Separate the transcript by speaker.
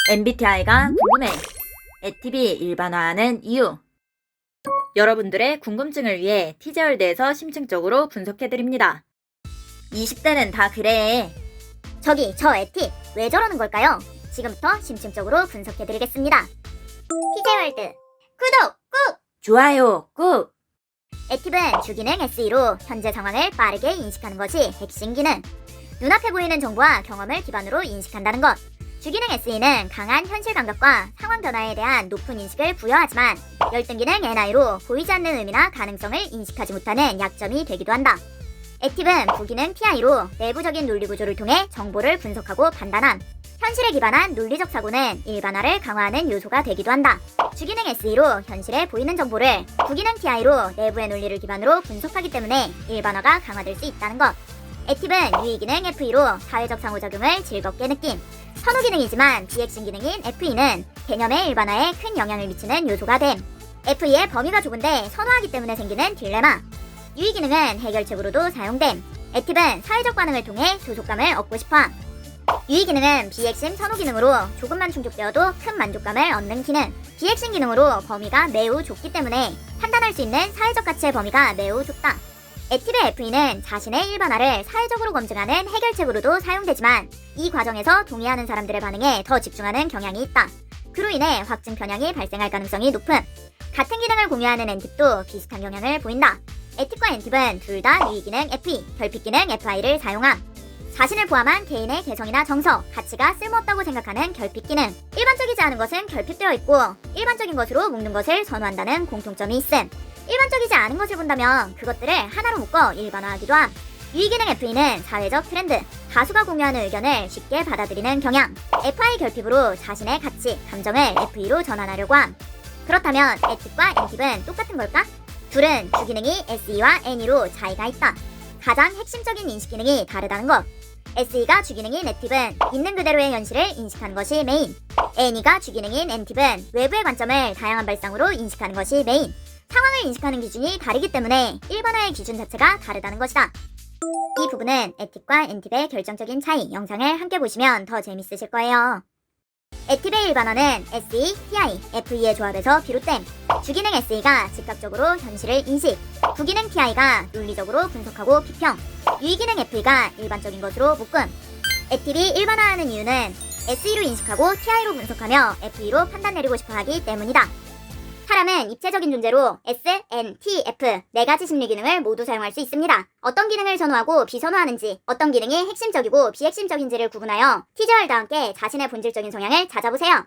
Speaker 1: MBTI가 궁금해. 에티비 일반화하는 이유. 여러분들의 궁금증을 위해 티제월드에서 심층적으로 분석해드립니다. 20대는 다 그래.
Speaker 2: 저기 저 에티 왜 저러는 걸까요? 지금부터 심층적으로 분석해드리겠습니다. 티제월드 구독 꾹!
Speaker 1: 좋아요 꾹!
Speaker 2: 에팁은 주기능 SE로 현재 상황을 빠르게 인식하는 것이 핵심 기능. 눈앞에 보이는 정보와 경험을 기반으로 인식한다는 것. 주기능 SE는 강한 현실 감각과 상황 변화에 대한 높은 인식을 부여하지만 열등 기능 NI로 보이지 않는 의미나 가능성을 인식하지 못하는 약점이 되기도 한다. 에팁은 부기능 TI로 내부적인 논리 구조를 통해 정보를 분석하고 판단함. 현실에 기반한 논리적 사고는 일반화를 강화하는 요소가 되기도 한다. 주기능 SE로 현실에 보이는 정보를 부기능 TI로 내부의 논리를 기반으로 분석하기 때문에 일반화가 강화될 수 있다는 것. 에팁은 유의기능 FE로 사회적 상호작용을 즐겁게 느낌. 선호기능이지만 비핵심 기능인 FE는 개념의 일반화에 큰 영향을 미치는 요소가 됨. FE의 범위가 좁은데 선호하기 때문에 생기는 딜레마. 유의기능은 해결책으로도 사용됨. 에팁은 사회적 반응을 통해 소속감을 얻고 싶어함. 유의기능은 비핵심 선호기능으로 조금만 충족되어도 큰 만족감을 얻는 기능. 비핵심 기능으로 범위가 매우 좁기 때문에 판단할 수 있는 사회적 가치의 범위가 매우 좁다. 에팁의 FE는 자신의 일반화를 사회적으로 검증하는 해결책으로도 사용되지만 이 과정에서 동의하는 사람들의 반응에 더 집중하는 경향이 있다. 그로 인해 확증 편향이 발생할 가능성이 높음. 같은 기능을 공유하는 엔팁도 비슷한 경향을 보인다. 에팁과 엔팁은 둘 다 유의기능 FE, 결핍기능 FI를 사용함. 자신을 포함한 개인의 개성이나 정서, 가치가 쓸모없다고 생각하는 결핍기능. 일반적이지 않은 것은 결핍되어 있고 일반적인 것으로 묶는 것을 선호한다는 공통점이 있음. 일반적이지 않은 것을 본다면 그것들을 하나로 묶어 일반화하기도 함. 유의기능 FE는 사회적 트렌드, 다수가 공유하는 의견을 쉽게 받아들이는 경향. FI 결핍으로 자신의 가치, 감정을 FE로 전환하려고 함. 그렇다면 에팁과 엔팁은 똑같은 걸까? 둘은 주기능이 SE와 NE로 차이가 있다. 가장 핵심적인 인식 기능이 다르다는 것. SE가 주기능인 에팁은 있는 그대로의 현실을 인식하는 것이 메인. NE가 주기능인 엔팁은 외부의 관점을 다양한 발상으로 인식하는 것이 메인. 상황을 인식하는 기준이 다르기 때문에 일반화의 기준 자체가 다르다는 것이다. 이 부분은 에팁과 엔팁의 결정적인 차이 영상을 함께 보시면 더 재밌으실 거예요. 에팁의 일반화는 SE, TI, FE의 조합에서 비롯됨. 주기능 SE가 즉각적으로 현실을 인식, 부기능 TI가 논리적으로 분석하고 비평, 유의기능 FE가 일반적인 것으로 묶음. 에팁이 일반화하는 이유는 SE로 인식하고 TI로 분석하며 FE로 판단 내리고 싶어 하기 때문이다. 사람은 입체적인 존재로 S, N, T, F 네 가지 심리 기능을 모두 사용할 수 있습니다. 어떤 기능을 선호하고 비선호하는지, 어떤 기능이 핵심적이고 비핵심적인지를 구분하여 티제월드와 함께 자신의 본질적인 성향을 찾아보세요.